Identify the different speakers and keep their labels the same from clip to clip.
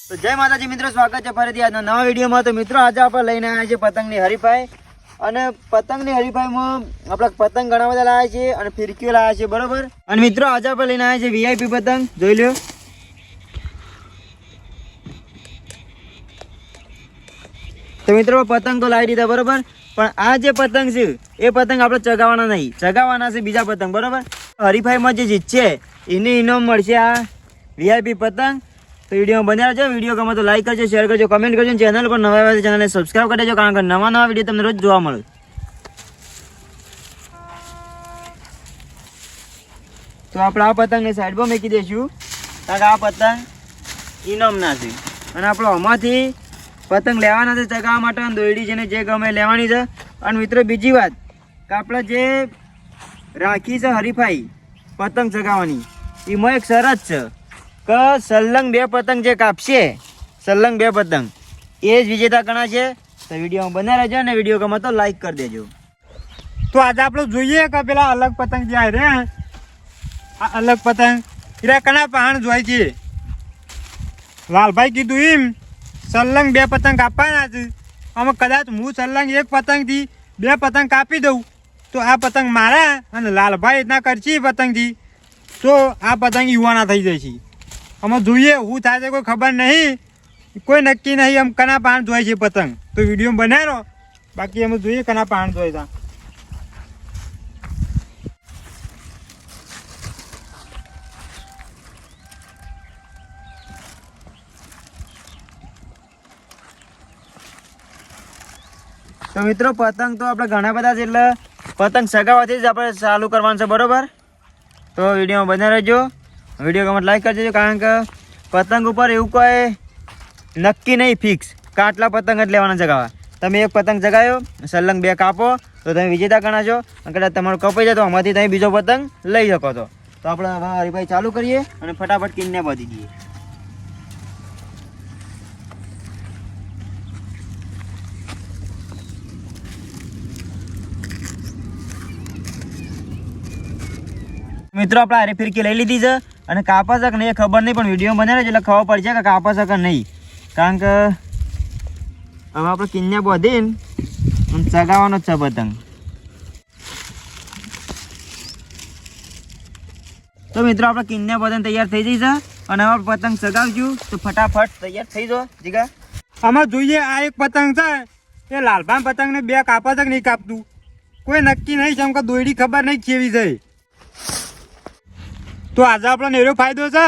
Speaker 1: તો જય માતાજી મિત્રો, સ્વાગત છે ફરીથી આજના નવા વિડીયોમાં। તો મિત્રો આજે આપણે લઈને આવ્યા છીએ પતંગની હરીફાઈ, અને પતંગની હરીફાઈમાં આપણે પતંગ ઘણા બધા લાવ્યા છીએ અને ફિરકીઓ લાવ્યા છીએ, બરોબર। અને મિત્રો આજે આપણે લઈને આવ્યા છીએ વીઆઈપી પતંગ, જોઈ લો। તો મિત્રો પતંગ તો લાવી દીધા, બરોબર, પણ આ જે પતંગ છે એ પતંગ આપણે ચગાવવાના નહીં, ચગાવવાના છે બીજા પતંગ, બરોબર। હરીફાઈમાં જે જીતશે એને ઇનામ મળશે આ વીઆઈપી પતંગ। तो वीडियो में बने रहो। वीडियो गमे तो लाइक करजो, शेयर करजो, कमेंट करजो। चैनल पर नवा आया चैनल ने सब्सक्राइब कर देजो, कारण के नवा नवा वीडियो तमने रोज जोवा मळे। तो આપણે આ પતંગને સાઈડમાં મૂકી દઈશું, કારણ કે આ પતંગ ઇનામના છે અને આપણે આમાંથી પતંગ લેવાના છે ચગાવવા માટે, અને દોયડી જેને જે ગમે લેવાની છે। અને મિત્રો બીજી વાત કે આપણે જે રાખી છે હરીફાઈ પતંગ ચગાવવાની, એમાં એક શરત છે કે સલંગ બે પતંગ જે કાપશે, સલંગ બે પતંગ એ જ વિજેતા ગણાશે। તો વિડીયોમાં બને રહેજો અને વિડીયો ગમે તો લાઈક કરી દેજો।
Speaker 2: તો આજે આપણે જોઈએ કે પેલા અલગ પતંગ જે રે, આ અલગ પતંગ એ કના પહાણ જોઈ છે। લાલભાઈ કીધું એમ સલંગ બે પતંગ કાપવાના છે। આમાં કદાચ હું સલંગ એક પતંગથી બે પતંગ કાપી દઉં તો આ પતંગ મારા અને લાલભાઈ એટલા કરશે પતંગથી, તો આ પતંગ યુવાના થઈ જાય છે। અમે જોઈએ શું થાય છે કોઈ ખબર નહીં, કોઈ નક્કી નહીં આમ કના પહાણ જોઈ છે પતંગ। તો વિડીયો બનાવો, બાકી અમે જોઈએ કના પહાણ જોઈ હતા।
Speaker 1: તો મિત્રો પતંગ તો આપણે ઘણા બધા છે, એટલે પતંગ સગાવવાથી જ આપણે ચાલુ કરવાનું છે, બરોબર। તો વિડીયોમાં બને રહેજો, વિડીયો ગમે લાઈક કરી દેજો, કારણ કે પતંગ ઉપર એવું કોઈ નક્કી નહીં ફિક્સ કે આટલા પતંગ જ લેવાના ચગાવવા। તમે એક પતંગ ચગાવ્યો, સલંગ બે કાપો તો તમે વિજેતા ગણાશો, અને કદાચ તમારું કપાઈ જાય તો આમાંથી તમે બીજો પતંગ લઈ શકો છો। તો આપણે હવે હરીફાઈ ચાલુ કરીએ અને ફટાફટ કિન્ને બાંધી દઈએ। મિત્રો આપણે હારી ફિરકી લઈ લીધી છે, અને કાપા છે કે નહીં એ ખબર નહીં, પણ વિડીયો બને એટલે ખબર પડશે કે કાપા છે કે નહીં, કારણ કે હવે આપણે કિન્યા બાંધીને ચગાવવાનો જ છે પતંગ। તો મિત્રો આપણે કિન્યા બાંધીને તૈયાર થઈ જઈ છે, અને હવે પતંગ ચગાવશું તો ફટાફટ તૈયાર થઈ જાઓ જીગા।
Speaker 2: આમાં જોઈએ આ એક પતંગ છે એ લાલભાઈ પતંગને બે કાપા છે કે નહીં કાપતું કોઈ નક્કી નહીં, જેમ કે દોયડી ખબર નહીં કેવી છે। તો આજે આપણને એવો ફાયદો છે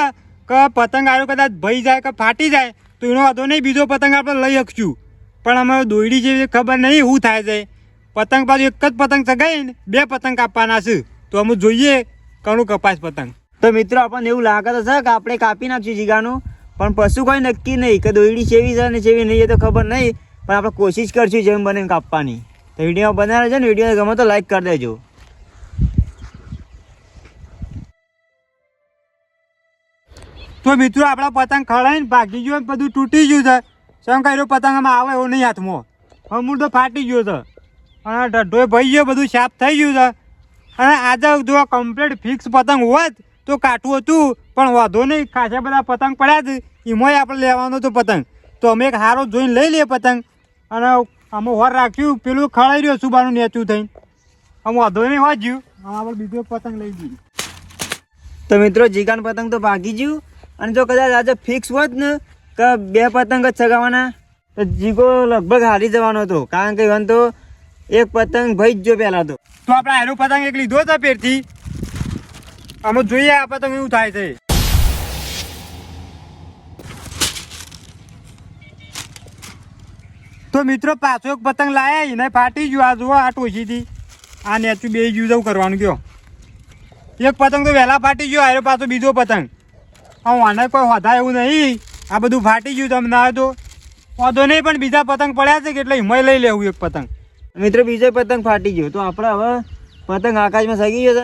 Speaker 2: કે પતંગ આરો કદાચ ભઈ જાય કે ફાટી જાય તો એનો વાંધો નહીં, બીજો પતંગ આપણે લઈ શકશું। પણ અમે દોયડી જેવી ખબર નહીં શું થાય છે, પતંગ પાછું એક જ પતંગ ચગાવીને બે પતંગ કાપવાના છે, તો અમે જોઈએ ઘણું કપાસ પતંગ।
Speaker 1: તો મિત્રો આપણને એવું લાગે તો છે કે આપણે કાપી નાખશું જીગાનું, પણ પશુ કોઈ નક્કી નહીં કે દોયડી ચેવી છે ને ચેવી નહીં એ તો ખબર નહીં, પણ આપણે કોશિશ કરશું જેમ બને કાપવાની। તો વિડીયો બનાવે છે ને, વિડીયો ગમે તો લાઈક કરી દેજો।
Speaker 2: તો મિત્રો આપણા પતંગ ખડાઈને ભાગી ગયો, બધું તૂટી ગયું છે, શમ કર્યો પતંગ આમાં આવે એવું નહીં હાથમાં, અમૂળ તો ફાટી ગયો છે અને ઢઢોય ભઈ ગયો, બધું સાફ થઈ ગયું છે। અને આજે જો કમ્પ્લીટ ફિક્સ પતંગ હોત તો કાઢવું હતું, પણ વાંધો નહીં, ખાસા બધા પતંગ પડ્યા છે, એમાંય આપણે લેવાનો તો પતંગ, તો અમે એક હારો જોઈને લઈ લઈએ પતંગ, અને અમે હોર રાખ્યું પેલું ખડાઈ રહ્યો સુબાનું નેચું થઈને, આમ વાંધો નહીં વાંચ્યું, આમ આપણે બીજો પતંગ લઈ જઈએ।
Speaker 1: તો મિત્રો જીગાન પતંગ તો ભાગી ગયું, અને જો કદાચ આજે ફિક્સ હોત ને કે બે પતંગ જ ચગાવવાના તો જીગો લગભગ હારી જવાનો હતો, કારણ કે એમ તો એક પતંગ ભાઈ જ જો પહેલાં તો
Speaker 2: આપણે આરો પતંગ એક લીધો હતો પેરથી, અમે જોઈએ આ પતંગ એવું થાય છે। તો મિત્રો પાછો એક પતંગ લાયા એને ફાટી ગયું, આ જુઓ આ ટોશીથી આ નેચું બે ગયું જવું કરવાનું કયો, એક પતંગ તો વહેલા ફાટી ગયો, આરો પાછો બીજો પતંગ, હા આને કોઈ વધારે એવું નહીં, આ બધું ફાટી ગયું તમને આવે તો વાંધો નહીં, પણ બીજા પતંગ પડ્યા છે કે એટલે હિમય લઈ લેવું એક પતંગ।
Speaker 1: મિત્રો બીજો પતંગ ફાટી ગયો, તો આપણે હવે પતંગ આકાશમાં સગી ગયો છે।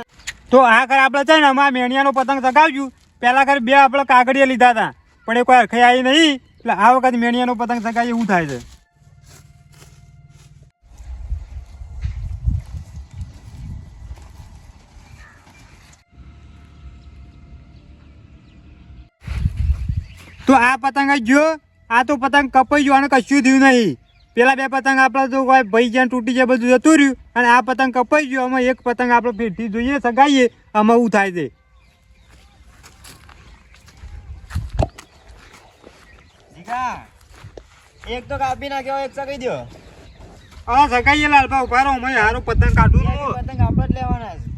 Speaker 2: તો આ ખરે આપણે છે ને અમારા મેણિયાનો પતંગ ચગાવ્યું, પહેલાં ખરે બે આપણે કાગળિયા લીધા હતા, પણ એ કોઈ હરખાઈ આવી નહીં, એટલે આ વખત મેણિયાનો પતંગ ચગાવીએ એવું થાય છે। તો તો આ પતંગ જ જો, આ તો પતંગ કપાઈ ગયો અને કશું થયું નહીં. પેલા બે પતંગ આપણે તો કોઈ ભાઈ જ્યાં તૂટી જાય બધું જતું રહ્યું, અને આ પતંગ કપાઈ ગયો. અમે એક પતંગ આપણે ફેરથી જોઈએ સગાઈએ આમાં એવું થાય છે.
Speaker 1: જીગા એક તો કાપી નાખ્યો, એક સગાઈ દો.
Speaker 2: હા સગાઈએ લાલભા ઉભા રહો, અમે હારો પતંગ કાઢું છું.
Speaker 1: પતંગ આપણે જ લેવાના છે.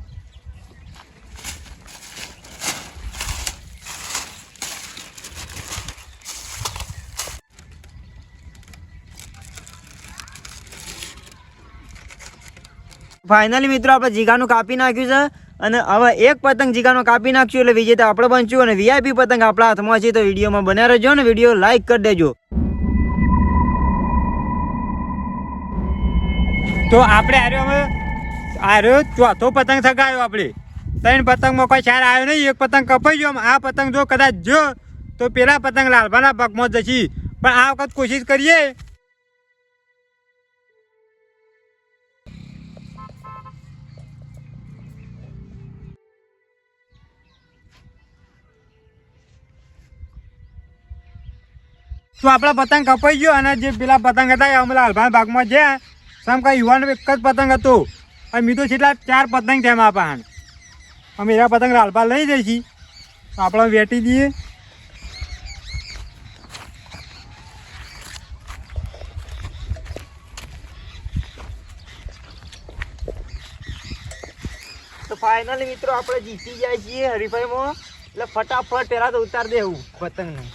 Speaker 1: ફાઇનલી મિત્રો આપણે જીગાનું કાપી નાખ્યું છે, અને હવે એક પતંગ જીગાનો કાપી નાખશું એટલે વિજેતા આપણે બનશું, અને વીઆઈપી પતંગ આપણા હાથમાં છે. તો વિડીયોમાં બન્યા રહેજો ને વિડીયો લાઈક કરી દેજો.
Speaker 2: તો આપણે આર્યો ચોથો પતંગ સગાયો. આપણે 3 પતંગમાં કોઈ ચાર આવ્યો નહીં, એક પતંગ કપાઈ ગયો. આ પતંગ જો કદાચ જો તો પેલા પતંગ લાલભાના પગમાં જશે, પણ આ વખત કોશિશ કરીએ. તો આપણા પતંગ કપાઈ ગયો, અને જે પેલા પતંગ હતા એ અમે લાલભાના ભાગમાં જ્યાં સમ કાંઈ યુવાનો એક જ પતંગ હતો, અને મીઠું છેલ્લા 4 પતંગ છે એમાં પાન. અમે એના પતંગ લાલભા લઈ જઈશી, આપણે વેટી દઈએ.
Speaker 1: તો ફાઇનલી મિત્રો આપણે જીતી જાય છીએ હરીફાઈમાં, એટલે ફટાફટ પહેલા તો ઉતાર દેવું પતંગને.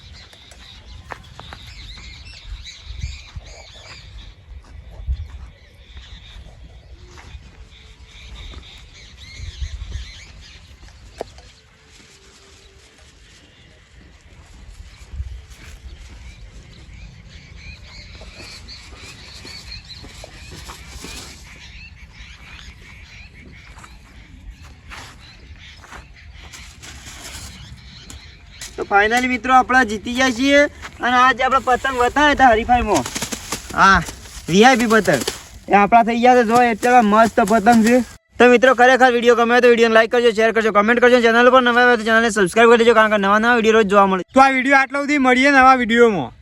Speaker 1: તો ફાઇનલી મિત્રો આપણે જીતી જાય છીએ, અને આજે આપણે પતંગ બતાવ્યા હતા હરીફાઈમાં. હા વીઆઈપી પતંગ એ આપણા થઈ ગયા છે. જો એટલા મસ્ત પતંગ છે. તો મિત્રો ખરેખર વિડીયો ગમે તો વિડીયોને લાઈક કરજો, શેર કરજો, કમેન્ટ કરજો. ચેનલ પર નવા હોય તો ચેનલને સબસ્ક્રાઈબ કરી દેજો, કારણ કે નવા વિડીયો રોજ જોવા મળે.
Speaker 2: તો આ વિડીયો આટલા સુધી, મળીએ નવા વિડીયોમાં.